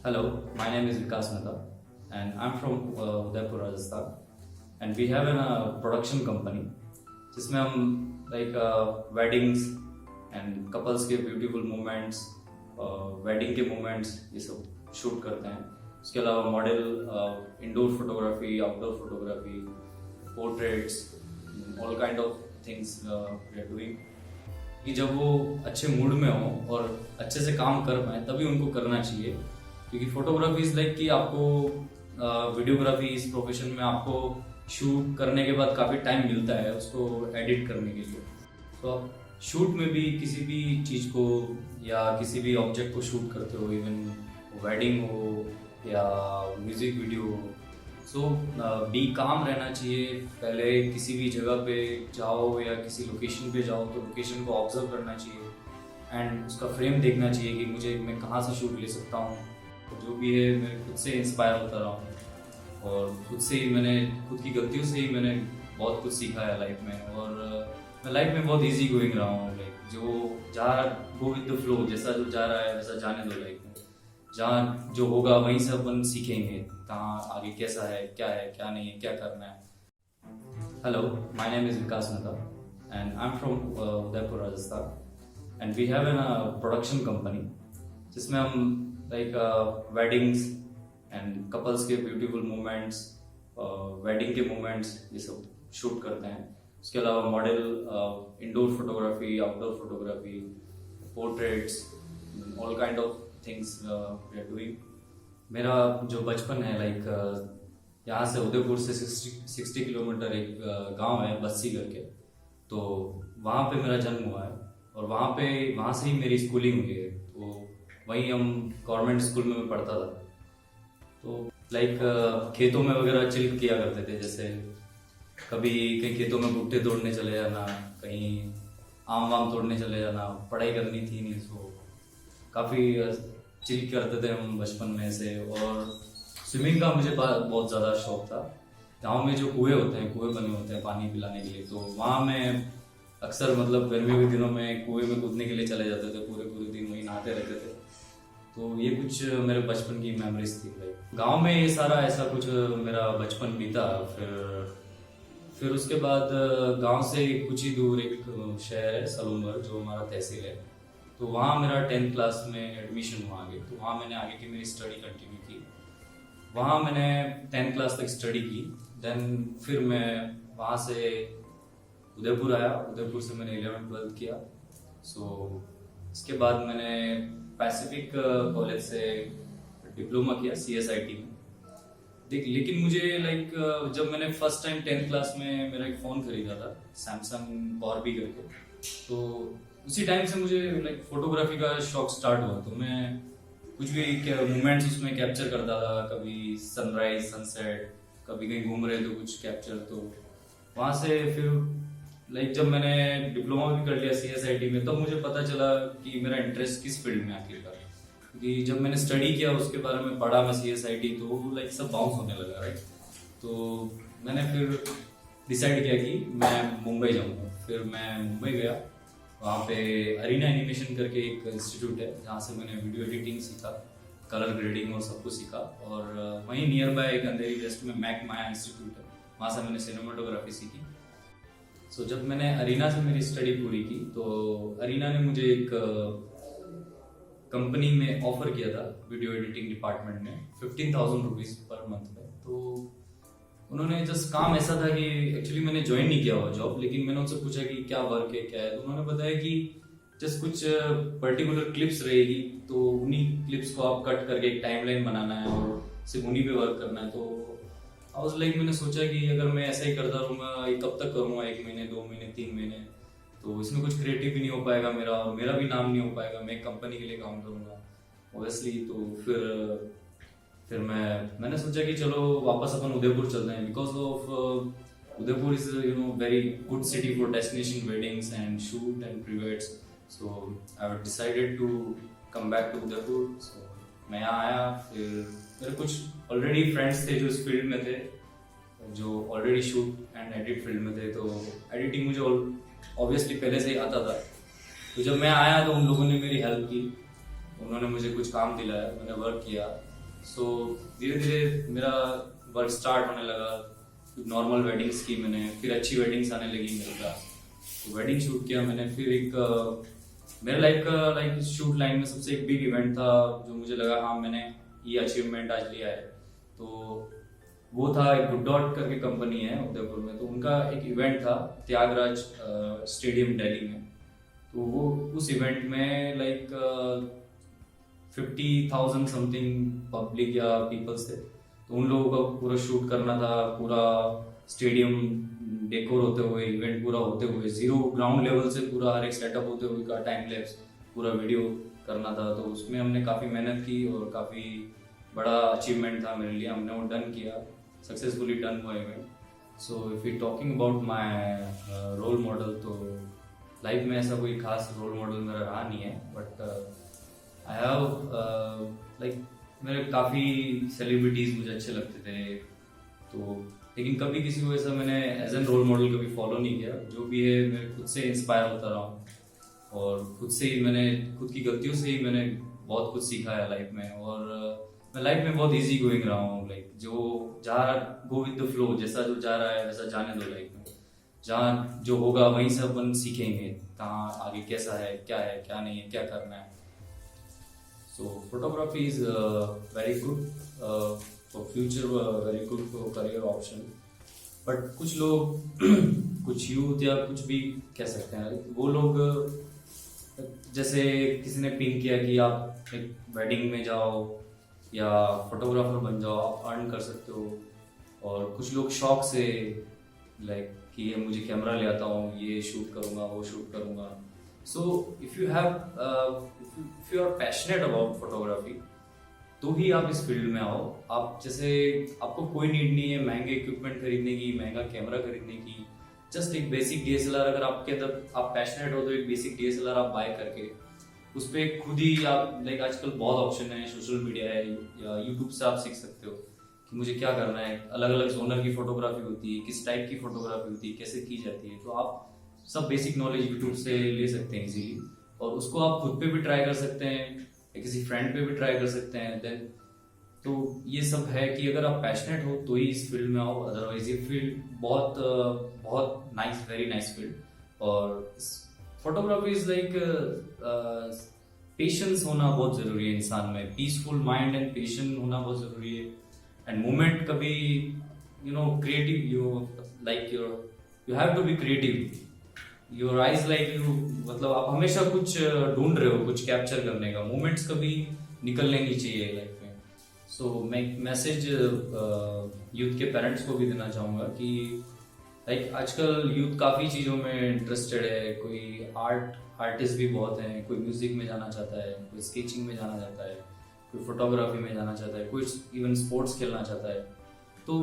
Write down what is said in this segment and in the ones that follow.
Hello, my name is Vikas Mehta and I'm from Udaipur, Rajasthan, and we have a production company जिसमें हम weddings and couples के beautiful moments, wedding के moments ये सब shoot करते हैं. उसके अलावा model, indoor photography, outdoor photography, portraits, all kind of things we are doing. कि जब वो अच्छे मूड में हो और अच्छे से काम कर पाए तभी उनको करना चाहिए, क्योंकि फोटोग्राफी इज लाइक कि आपको वीडियोग्राफी इस प्रोफेशन में आपको शूट करने के बाद काफ़ी टाइम मिलता है उसको एडिट करने के लिए. तो आप शूट में भी किसी भी चीज़ को या किसी भी ऑब्जेक्ट को शूट करते हो, इवन वेडिंग हो या म्यूजिक वीडियो हो, सो बी काम रहना चाहिए. पहले किसी भी जगह पे जाओ या किसी लोकेशन पे जाओ तो लोकेशन को ऑब्जर्व करना चाहिए एंड उसका फ्रेम देखना चाहिए कि मैं कहाँ से शूट ले सकता हूँ. जो भी है मैं खुद से इंस्पायर होता रहा हूँ और खुद की गलतियों से ही मैंने बहुत कुछ सीखा है लाइफ में. और मैं लाइफ में बहुत इजी गोइंग रहा हूँ. लाइक जो जा गो विद द फ्लो, जैसा जो जा रहा है वैसा जाने दो. लाइफ में जहाँ जो होगा वहीं से अपन सीखेंगे कहाँ आगे कैसा है क्या नहीं है, क्या करना है. Hello, my name is Vikas Mehta and I am from Udaipur, Rajasthan, and we have an production company जिसमें हम वेडिंग्स एंड कपल्स के ब्यूटीफुल मोमेंट्स, वेडिंग के मोमेंट्स ये सब शूट करते हैं. उसके अलावा model, indoor photography, outdoor photography, portraits, all kind of things we are doing. मेरा जो बचपन है यहाँ से उदयपुर से 60 किलोमीटर एक गांव है बस्सी करके, तो वहाँ पे मेरा जन्म हुआ है और वहाँ से ही मेरी स्कूलिंग हुई है. तो वहीं हम गवर्नमेंट स्कूल में मैं पढ़ता था. तो खेतों में वगैरह चिल किया करते थे. जैसे कभी कहीं खेतों में भुट्टे तोड़ने चले जाना, कहीं आम वाम तोड़ने चले जाना. पढ़ाई करनी थी नहीं, सो काफ़ी चिल करते थे हम बचपन में से. और स्विमिंग का मुझे बहुत ज़्यादा शौक था. गाँव में जो कुएँ बने होते हैं पानी पिलाने के लिए, तो वहाँ मैं अक्सर गर्मियों के दिनों में कुएँ में कूदने के लिए चले जाते थे. पूरे दिन वहीं नहाते रहते थे. तो ये कुछ मेरे बचपन की मेमोरीज थी. गांव में ये सारा ऐसा कुछ मेरा बचपन बीता. फिर उसके बाद गांव से कुछ ही दूर एक शहर है सलूमर, जो हमारा तहसील है. तो वहाँ मेरा 10th क्लास में एडमिशन हुआ आगे. तो वहाँ मैंने आगे की मेरी स्टडी कंटिन्यू की. वहाँ मैंने 10th क्लास तक स्टडी की. देन फिर मैं वहाँ से उदयपुर आया. उदयपुर से मैंने 11th-12th किया. सो इसके बाद मैंने पैसिफिक कॉलेज से डिप्लोमा किया CSIT में. लेकिन मुझे जब मैंने फर्स्ट टाइम 10th क्लास में मेरा एक फ़ोन खरीदा था सैमसंग कॉर्बी करके, तो उसी टाइम से मुझे फोटोग्राफी का शौक स्टार्ट हुआ. तो मैं कुछ भी मोमेंट्स उसमें कैप्चर करता था. कभी सनराइज, सनसेट, कभी कहीं घूम रहे तो कुछ कैप्चर. तो वहाँ से फिर जब मैंने डिप्लोमा भी कर लिया CSIT में, तब मुझे पता चला कि मेरा इंटरेस्ट किस फील्ड में आखिरकार. क्योंकि जब मैंने स्टडी किया, उसके बारे में पढ़ा मैं CSIT, तो सब बाउंस होने लगा, राइट. तो मैंने फिर डिसाइड किया कि मैं मुंबई जाऊँगा. फिर मैं मुंबई गया. वहाँ पे अरीना एनिमेशन करके एक इंस्टीट्यूट है जहाँ से मैंने वीडियो एडिटिंग सीखा, कलर ग्रेडिंग और सब कुछ सीखा. और वहीं नियर बाय एक अंधेरी वेस्ट में मैक माया इंस्टीट्यूट है, वहाँ से मैंने सिनेमाटोग्राफी सीखी. सो जब मैंने अरीना से मेरी स्टडी पूरी की, तो अरीना ने मुझे एक कंपनी में ऑफर किया था वीडियो एडिटिंग डिपार्टमेंट में 15,000 रुपीज़ पर मंथ में. तो उन्होंने जस्ट काम ऐसा था कि एक्चुअली मैंने ज्वाइन नहीं किया हुआ जॉब, लेकिन मैंने उनसे पूछा कि क्या वर्क है क्या है. तो उन्होंने बताया कि जस्ट कुछ पर्टिकुलर क्लिप्स रहेगी, तो उन्हीं क्लिप्स को आप कट करके एक टाइमलाइन बनाना है और सिर्फ उन्हीं पे वर्क करना है. तो मैंने सोचा कि अगर मैं ऐसा ही करता रहूँगा, ये कब तक करूँगा, 1 महीने 2 महीने 3 महीने, तो इसमें कुछ क्रिएटिव भी नहीं हो पाएगा मेरा, और मेरा भी नाम नहीं हो पाएगा. मैं एक कंपनी के लिए काम करूँगा ओबियसली. तो फिर मैंने सोचा कि चलो वापस अपन उदयपुर चलते हैं, because of Udaipur is very good city for destination weddings and shoot and preweds. So I have decided to come back to Udaipur. So मैं यहाँ आया. फिर मेरे कुछ ऑलरेडी फ्रेंड्स थे जो इस फील्ड में थे, जो already shoot and edit field में थे. तो एडिटिंग मुझे ऑब्वियसली पहले से ही आता था. तो जब मैं आया तो उन लोगों ने मेरी हेल्प की. उन्होंने मुझे कुछ काम दिलाया, मैंने वर्क किया. सो धीरे धीरे मेरा वर्क स्टार्ट होने लगा। नॉर्मल वेडिंग्स की मैंने, फिर अच्छी वेडिंग्स आने लगी मेरे पास, तो वेडिंग शूट किया मैंने। फिर एक मेरे लाइफ का लाइक शूट लाइन में सबसे एक बिग इवेंट था जो मुझे लगा हाँ मैंने ये अचीवमेंट आज लिया है, तो वो था एक गुड डॉट करके कंपनी है उदयपुर में, तो उनका एक इवेंट था त्यागराज स्टेडियम दिल्ली में। तो वो उस इवेंट में लाइक 50,000 समथिंग पब्लिक या पीपल्स थे, तो उन लोगों का पूरा शूट करना था, पूरा स्टेडियम डेकोर होते हुए, इवेंट पूरा होते हुए, जीरो ग्राउंड लेवल से पूरा हर एक सेटअप होते हुए का टाइम लैप्स पूरा वीडियो करना था। तो उसमें हमने काफ़ी मेहनत की और काफ़ी बड़ा अचीवमेंट था मेरे लिए, हमने वो डन किया, सक्सेसफुली डन हुआ event. So if you talking about my role model, तो लाइफ में ऐसा कोई खास रोल मॉडल मेरा रहा नहीं है, बट आई हैव लाइक मेरे काफ़ी सेलिब्रिटीज़ मुझे अच्छे लगते थे, तो लेकिन कभी किसी को ऐसा मैंने एज एन रोल मॉडल कभी फॉलो नहीं किया। जो भी है मैं खुद से इंस्पायर होता रहा हूँ और खुद से ही मैंने, खुद की गलतियों से ही मैंने बहुत कुछ सीखा है लाइफ में। और मैं लाइफ में बहुत इजी गोइंग रहा हूँ, लाइक जो जा रहा, गो विद द फ्लो, जैसा जो जा रहा है वैसा जाने दो लाइफ में, जहाँ जो होगा वहीं से अपन सीखेंगे कहाँ आगे कैसा है क्या नहीं है, क्या करना है। So photography is very good for future, very good for career option. But कुछ लोग कुछ यूथ या कुछ भी कह सकते हैं, वो लोग जैसे किसी ने पिन किया कि आप एक वेडिंग में जाओ या फोटोग्राफर बन जाओ, आप अर्न कर सकते हो। और कुछ लोग शौक से लाइक कि ये मुझे कैमरा ले आता हूँ, ये शूट करूँगा, वो शूट करूँगा। So if you have, if you are passionate about photography, तो ही आप इस फील्ड में आओ। आप जैसे आपको कोई नीड नहीं है महंगे इक्विपमेंट खरीदने की, महंगा कैमरा खरीदने की। जस्ट एक बेसिक डीएसएलआर, अगर आपके अंदर आप पैशनेट हो तो एक बेसिक डीएसएलआर आप बाय करके उस पर खुद ही आप लाइक, आजकल बहुत ऑप्शन है, सोशल मीडिया है या यूट्यूब से आप सीख सकते हो कि मुझे क्या करना है। अलग अलग जोनर की फोटोग्राफी होती है, किस टाइप की फोटोग्राफी होती है, कैसे की जाती है, तो आप सब बेसिक नॉलेज यूट्यूब से ले सकते हैं इजीली। और उसको आप खुद पे भी ट्राई कर सकते हैं या किसी फ्रेंड पे भी ट्राई कर सकते हैं। देन तो ये सब है कि अगर आप पैशनेट हो तो ही इस फील्ड में आओ, अदरवाइज ये फील्ड बहुत बहुत नाइस, वेरी नाइस फील्ड। और फोटोग्राफी इज लाइक पेशेंस होना बहुत जरूरी है इंसान में, पीसफुल माइंड एंड पेशेंट होना बहुत जरूरी है। एंड मोमेंट कभी you know creative, you like you have to be creative, your eyes like you, मतलब आप हमेशा कुछ ढूंढ रहे हो, कुछ कैप्चर करने का, मोमेंट्स कभी निकलने नहीं चाहिए लाइफ में। सो मैं एक मैसेज यूथ के पेरेंट्स को भी देना चाहूँगा कि लाइक आजकल यूथ काफ़ी चीज़ों में इंटरेस्टेड है। कोई आर्टिस्ट भी बहुत हैं, कोई म्यूजिक में जाना चाहता है, कोई स्केचिंग में जाना चाहता है, कोई फोटोग्राफी में जाना चाहता है, कोई इवन स्पोर्ट्स खेलना चाहता है। तो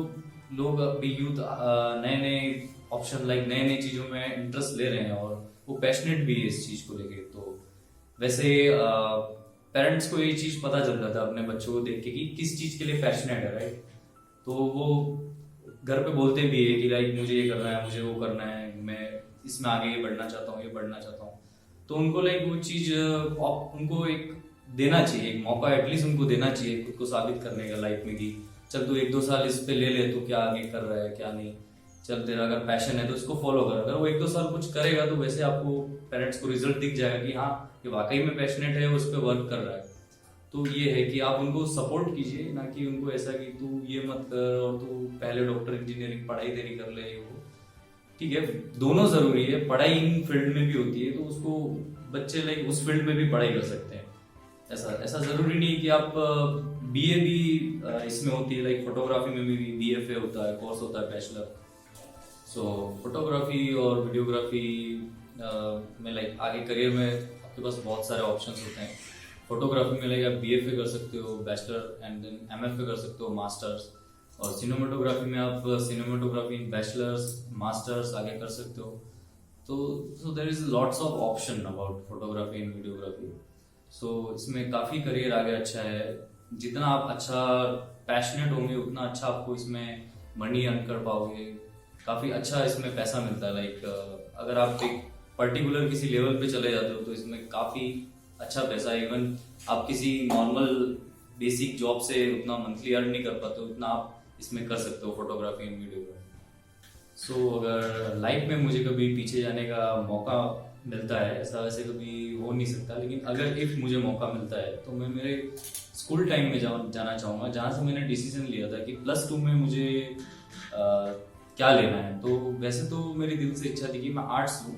लोग अभी यूथ नए नए ऑप्शन, लाइक नए नए चीज़ों में इंटरेस्ट ले रहे हैं और वो पैशनेट भी है इस चीज़ को लेके। तो वैसे पेरेंट्स को ये चीज़ पता चल जाता है अपने बच्चों को देख के कि किस चीज़ के लिए पैशनेट है, राइट। तो वो घर पे बोलते भी है कि लाइक मुझे ये करना है, मुझे वो करना है, मैं इसमें आगे ये बढ़ना चाहता हूँ, ये बढ़ना चाहता हूँ। तो उनको लाइक वो चीज़ उनको एक देना चाहिए, एक मौका एटलीस्ट उनको देना चाहिए खुद को साबित करने का लाइफ में कि चल तू 1-2 साल इस पे ले ले, तो क्या आगे कर रहा है क्या नहीं, चल तेरा अगर पैशन है तो इसको फॉलो कर। अगर वो 1-2 साल कुछ करेगा तो वैसे आपको पेरेंट्स को रिजल्ट दिख जाएगा कि हाँ ये वाकई में पैशनेट है, उस पर वर्क कर रहा है। तो ये है कि आप उनको सपोर्ट कीजिए, ना कि उनको ऐसा कि तू ये मत कर और तू पहले डॉक्टर इंजीनियरिंग पढ़ाई तेरी कर ले। वो ठीक है, दोनों जरूरी है, पढ़ाई इन फील्ड में भी होती है, तो उसको बच्चे लाइक उस फील्ड में भी पढ़ाई कर सकते हैं। ऐसा जरूरी नहीं कि आप बीए भी इसमें होती है, लाइक फोटोग्राफी में भी बीएफए होता है, कोर्स होता है बैचलर। सो फोटोग्राफी और वीडियोग्राफी में लाइक आगे करियर में आपके पास बहुत सारे ऑप्शंस होते हैं। फोटोग्राफी में लाइक आप बीएफए कर सकते हो, बैचलर एंड देन एमएफए कर सकते हो, मास्टर्स। और सिनेमाटोग्राफी में आप सिनेमाटोग्राफी बैचलर्स मास्टर्स आगे कर सकते हो। तो there is lots of option about photography and videography. So इसमें काफ़ी करियर आगे अच्छा है। जितना आप अच्छा पैशनेट होंगे उतना अच्छा आपको इसमें मनी अर्न कर पाओगे, काफ़ी अच्छा इसमें पैसा मिलता है। लाइक अगर आप एक पर्टिकुलर किसी लेवल पे चले जाते हो तो इसमें काफ़ी अच्छा पैसा है। इवन आप किसी नॉर्मल बेसिक जॉब से उतना मंथली अर्न नहीं कर पाते हो उतना आप इसमें कर सकते हो, फोटोग्राफी एंड वीडियोग्राफी। सो अगर लाइफ में मुझे कभी पीछे जाने का मौका मिलता है, ऐसा वैसे कभी हो नहीं सकता, लेकिन अगर इफ मुझे मौका मिलता है तो मैं मेरे स्कूल टाइम में जाना चाहूँगा, जहाँ से मैंने डिसीजन लिया था कि +2 में मुझे क्या लेना है। तो वैसे तो मेरी दिल से इच्छा थी कि मैं आर्ट्स लूँ,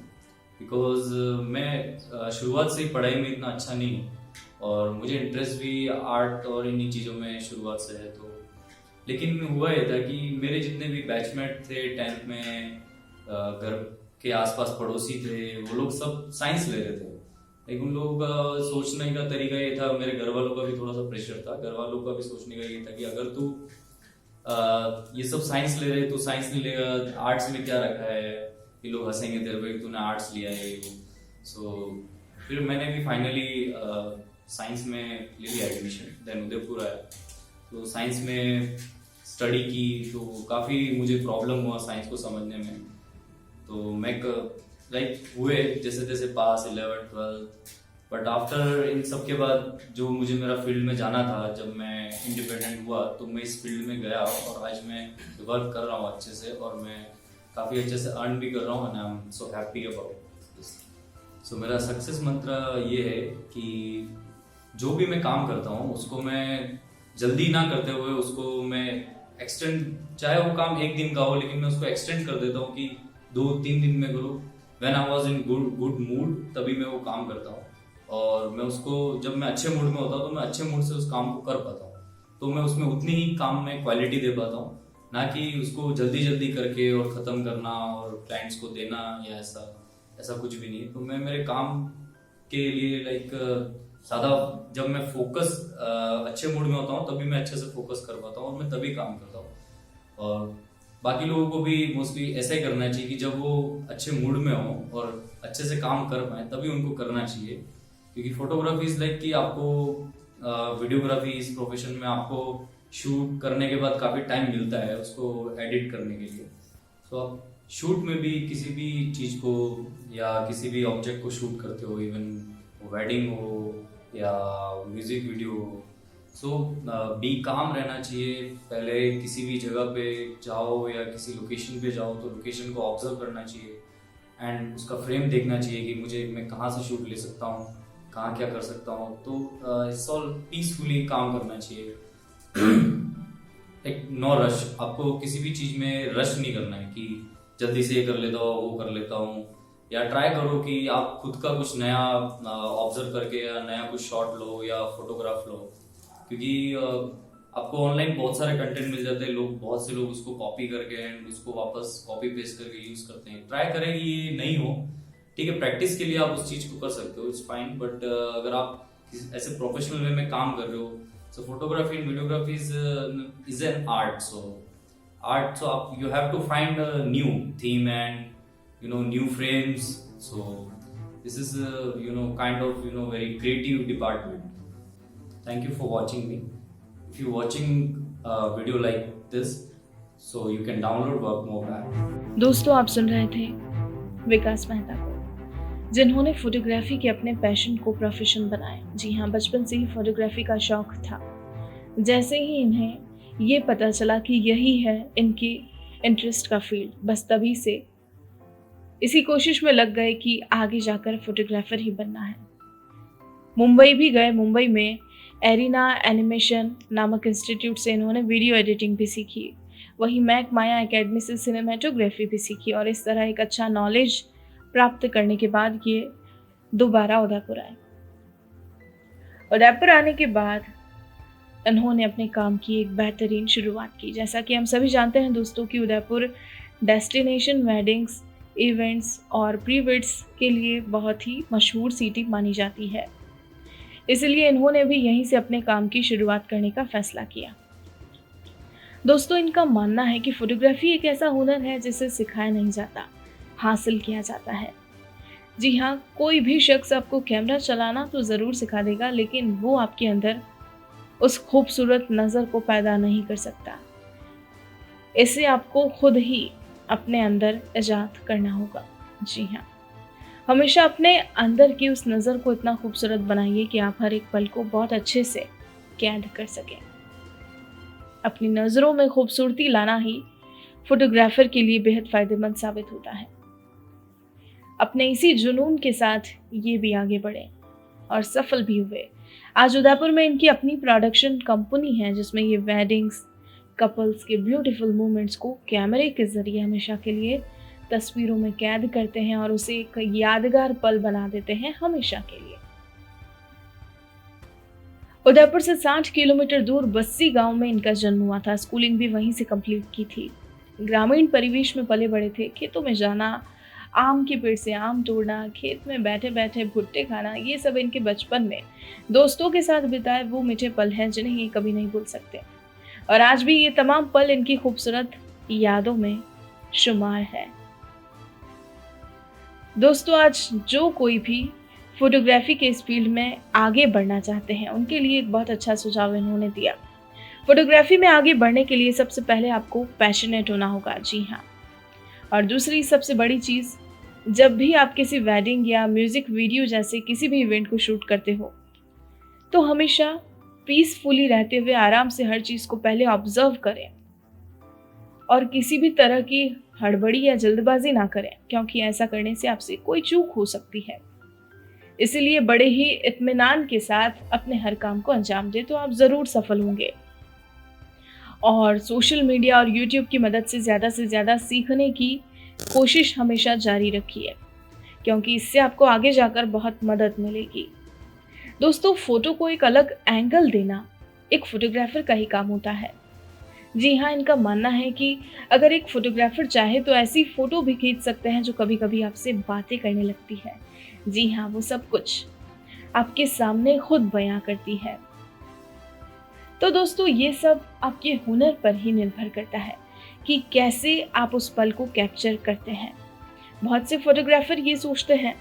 बिकॉज मैं शुरुआत से ही पढ़ाई में इतना अच्छा नहीं हूँ और मुझे इंटरेस्ट भी आर्ट और इन्हीं चीज़ों में शुरुआत से है। तो लेकिन हुआ ये था कि मेरे जितने भी बैचमेट थे 10th में, घर के आसपास पड़ोसी थे, वो लोग सब साइंस ले रहे थे। लेकिन उन लोगों का सोचने का तरीका ये था, मेरे घर वालों का भी थोड़ा सा प्रेशर था, घर वालों का भी सोचने का ये था कि अगर तू ये सब साइंस ले रहे तो साइंस नहीं लेगा, आर्ट्स में क्या रखा है, ये लोग हंसेंगे तेरे पे, तूने आर्ट्स लिया है। सो फिर मैंने भी फाइनली साइंस में ले लिया एडमिशन, देन उदयपुर आया। तो साइंस में स्टडी की तो काफ़ी मुझे प्रॉब्लम हुआ साइंस को समझने में। तो मैं लाइक हुए जैसे तैसे पास 11th 12th, but after in सब के बाद जो मुझे मेरा फील्ड में जाना था, जब मैं इंडिपेंडेंट हुआ तो मैं इस फील्ड में गया और आज मैं वर्क कर रहा हूँ अच्छे से और मैं काफ़ी अच्छे से अर्न भी कर रहा हूँ and I am so happy about this. So मेरा सक्सेस मंत्र ये है कि जो भी मैं काम करता हूँ उसको मैं जल्दी ना करते हुए उसको मैं एक्सटेंड, चाहे वो काम 1 दिन का हो लेकिन मैं उसको एक्सटेंड कर देता हूँ कि 2-3 दिन में करूँ। When I was in good mood तभी मैं वो काम करता हूँ और मैं उसको, जब मैं अच्छे मूड में होता हूँ तो मैं अच्छे मूड से उस काम को कर पाता हूँ। तो मैं उसमें उतनी ही काम में क्वालिटी दे पाता हूँ, ना कि उसको जल्दी जल्दी करके और ख़त्म करना और क्लाइंट्स को देना या ऐसा कुछ भी नहीं। तो मैं मेरे काम के लिए लाइक ज़्यादा, जब मैं फोकस अच्छे मूड में होता हूँ तभी मैं अच्छे से फोकस कर पाता हूँ और मैं तभी काम करता हूँ। और बाकी लोगों को भी मोस्टली ऐसा ही करना चाहिए कि जब वो अच्छे मूड में हो और अच्छे से काम कर पाए तभी उनको करना चाहिए, क्योंकि फोटोग्राफी इज लाइक कि आपको वीडियोग्राफी इस प्रोफेशन में आपको शूट करने के बाद काफ़ी टाइम मिलता है उसको एडिट करने के लिए। सो आप शूट में भी किसी भी चीज़ को या किसी भी ऑब्जेक्ट को शूट करते हो, इवन वेडिंग हो या म्यूजिक वीडियो हो, सो बी काम रहना चाहिए। पहले किसी भी जगह पे जाओ या किसी लोकेशन पे जाओ तो लोकेशन को ऑब्जर्व करना चाहिए एंड उसका फ्रेम देखना चाहिए कि मैं कहाँ से शूट ले सकता हूँ, कहाँ क्या कर सकता हूँ। तो इट्स ऑल पीसफुली काम करना चाहिए। एक नो रश, आपको किसी भी चीज़ में रश नहीं करना है कि जल्दी से ये कर लेता हूँ वो कर लेता हूँ, या ट्राई करो कि आप खुद का कुछ नया ऑब्जर्व करके या नया कुछ शॉट लो या फोटोग्राफ लो, क्योंकि आपको ऑनलाइन बहुत सारे कंटेंट मिल जाते हैं, बहुत से लोग उसको कॉपी करके एंड उसको वापस कॉपी पेस्ट करके यूज करते हैं। ट्राई करें कि ये नहीं हो, ठीक है, प्रैक्टिस के लिए आप उस चीज़ को कर सकते हो, इट्स फाइन। बट अगर आप ऐसे प्रोफेशनल वे में काम कर रहे हो, so photography and videography is an art. So आप you have to find a new theme and new frames. So this is kind of very creative department. Thank you for watching me. If you're watching a video like this, so you can download Workmove app. दोस्तों, आप सुन रहे थे विकास मेहता को, जिन्होंने photography के अपने passion को profession बनाया। जी हाँ, बचपन से ही फोटोग्राफी का शौक था। जैसे ही इन्हें ये पता चला कि यही है इनकी इंटरेस्ट का फील्ड, बस तभी से इसी कोशिश में लग गए कि आगे जाकर फोटोग्राफर ही बनना है। मुंबई भी गए। मुंबई में एरिना एनिमेशन नामक इंस्टीट्यूट से इन्होंने वीडियो एडिटिंग भी सीखी। वहीं मैक माया एकेडमी से सिनेमेटोग्राफी भी सीखी और इस तरह एक अच्छा नॉलेज प्राप्त करने के बाद ये दोबारा उदयपुर आए। उदयपुर आने के बाद इन्होंने अपने काम की एक बेहतरीन शुरुआत की। जैसा कि हम सभी जानते हैं दोस्तों कि उदयपुर डेस्टिनेशन वेडिंग्स, इवेंट्स और प्री वेड्स के लिए बहुत ही मशहूर सिटी मानी जाती है। इसलिए इन्होंने भी यहीं से अपने काम की शुरुआत करने का फैसला किया। दोस्तों, इनका मानना है कि फोटोग्राफी एक ऐसा हुनर है जिसे सिखाया नहीं जाता, हासिल किया जाता है। जी हाँ, कोई भी शख्स आपको कैमरा चलाना तो ज़रूर सिखा देगा, लेकिन वो आपके अंदर उस खूबसूरत नज़र को पैदा नहीं कर सकता। इसे आपको खुद ही अपने अंदर इजाद करना होगा। जी हाँ, हमेशा अपने अंदर की उस नज़र को इतना खूबसूरत बनाइए कि आप हर एक पल को बहुत अच्छे से कैद कर सकें। अपनी नज़रों में खूबसूरती लाना ही फोटोग्राफर के लिए बेहद फायदेमंद साबित होता है। अपने इसी जुनून के साथ ये भी आगे बढ़े और सफल भी हुए। आज उदयपुर में इनकी अपनी प्रोडक्शन कंपनी है जिसमें ये वेडिंग्स, कपल्स के ब्यूटीफुल मोमेंट्स को कैमरे के जरिए हमेशा के लिए तस्वीरों में कैद करते हैं और उसे एक यादगार पल बना देते हैं हमेशा के लिए। उदयपुर से 60 किलोमीटर दूर बस्सी गांव में इनका जन्म हुआ था। स्कूलिंग भी वहीं से कंप्लीट की थी। ग्रामीण परिवेश में पले बड़े थे। खेतों में जाना, आम के पेड़ से आम तोड़ना, खेत में बैठे बैठे भुट्टे खाना, ये सब इनके बचपन में दोस्तों के साथ बिताए वो मीठे पल हैं जिन्हें ये कभी नहीं भूल सकते। और आज भी ये तमाम पल इनकी खूबसूरत यादों में शुमार है। दोस्तों, आज जो कोई भी फोटोग्राफी के इस फील्ड में आगे बढ़ना चाहते हैं उनके लिए एक बहुत अच्छा सुझाव इन्होंने दिया। फोटोग्राफी में आगे बढ़ने के लिए सबसे पहले आपको पैशनेट होना होगा। जी हाँ। और दूसरी सबसे बड़ी चीज़, जब भी आप किसी वेडिंग या म्यूजिक वीडियो जैसे किसी भी इवेंट को शूट करते हो तो हमेशा पीसफुली रहते हुए आराम से हर चीज़ को पहले ऑब्जर्व करें और किसी भी तरह की हड़बड़ी या जल्दबाजी ना करें, क्योंकि ऐसा करने से आपसे कोई चूक हो सकती है। इसीलिए बड़े ही इत्मीनान के साथ अपने हर काम को अंजाम दें तो आप ज़रूर सफल होंगे। और सोशल मीडिया और यूट्यूब की मदद से ज़्यादा सीखने की कोशिश हमेशा जारी रखिए, क्योंकि इससे आपको आगे जाकर बहुत मदद मिलेगी। दोस्तों, फोटो को एक अलग एंगल देना एक फोटोग्राफर का ही काम होता है। जी हाँ, इनका मानना है कि अगर एक फोटोग्राफर चाहे तो ऐसी फोटो भी खींच सकते हैं जो कभी कभी आपसे बातें करने लगती है। जी हाँ, वो सब कुछ आपके सामने खुद बयां करती है। तो दोस्तों, ये सब आपके हुनर पर ही निर्भर करता है कि कैसे आप उस पल को कैप्चर करते हैं। बहुत से फोटोग्राफर ये सोचते हैं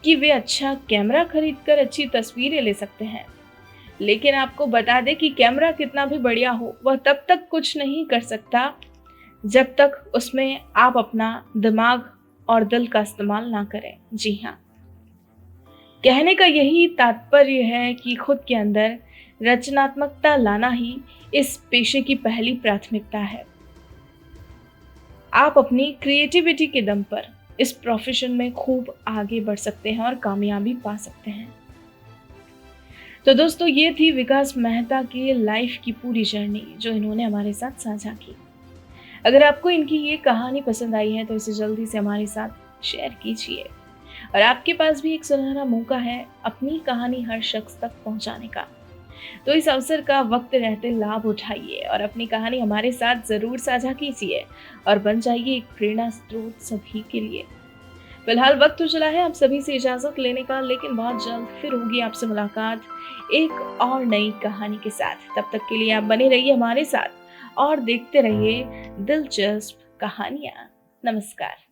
कि वे अच्छा कैमरा खरीदकर अच्छी तस्वीरें ले सकते हैं, लेकिन आपको बता दें कि कैमरा कितना भी बढ़िया हो वह तब तक कुछ नहीं कर सकता जब तक उसमें आप अपना दिमाग और दिल का इस्तेमाल ना करें। जी हाँ, कहने का यही तात्पर्य है कि खुद के अंदर रचनात्मकता लाना ही इस पेशे की पहली प्राथमिकता है। आप अपनी क्रिएटिविटी के दम पर इस प्रोफेशन में खूब आगे बढ़ सकते हैं और कामयाबी पा सकते हैं। तो दोस्तों, ये थी विकास मेहता की लाइफ की पूरी जर्नी जो इन्होंने हमारे साथ साझा की। अगर आपको इनकी ये कहानी पसंद आई है तो इसे जल्दी से हमारे साथ शेयर कीजिए। और आपके पास भी एक सुनहरा मौका है अपनी कहानी हर शख्स तक पहुंचाने का। तो इस अवसर का वक्त रहते लाभ उठाइए और अपनी कहानी हमारे साथ ज़रूर साझा कीजिए और बन जाइए एक प्रेरणा स्रोत सभी के लिए। फिलहाल वक्त तो चला है आप सभी से इजाज़त लेने का, लेकिन बहुत जल्द फिर होगी आपसे मुलाकात एक और नई कहानी के साथ। तब तक के लिए आप बने रहिए हमारे साथ और देखते रहिए दिलचस्प कहानियाँ। नमस्कार।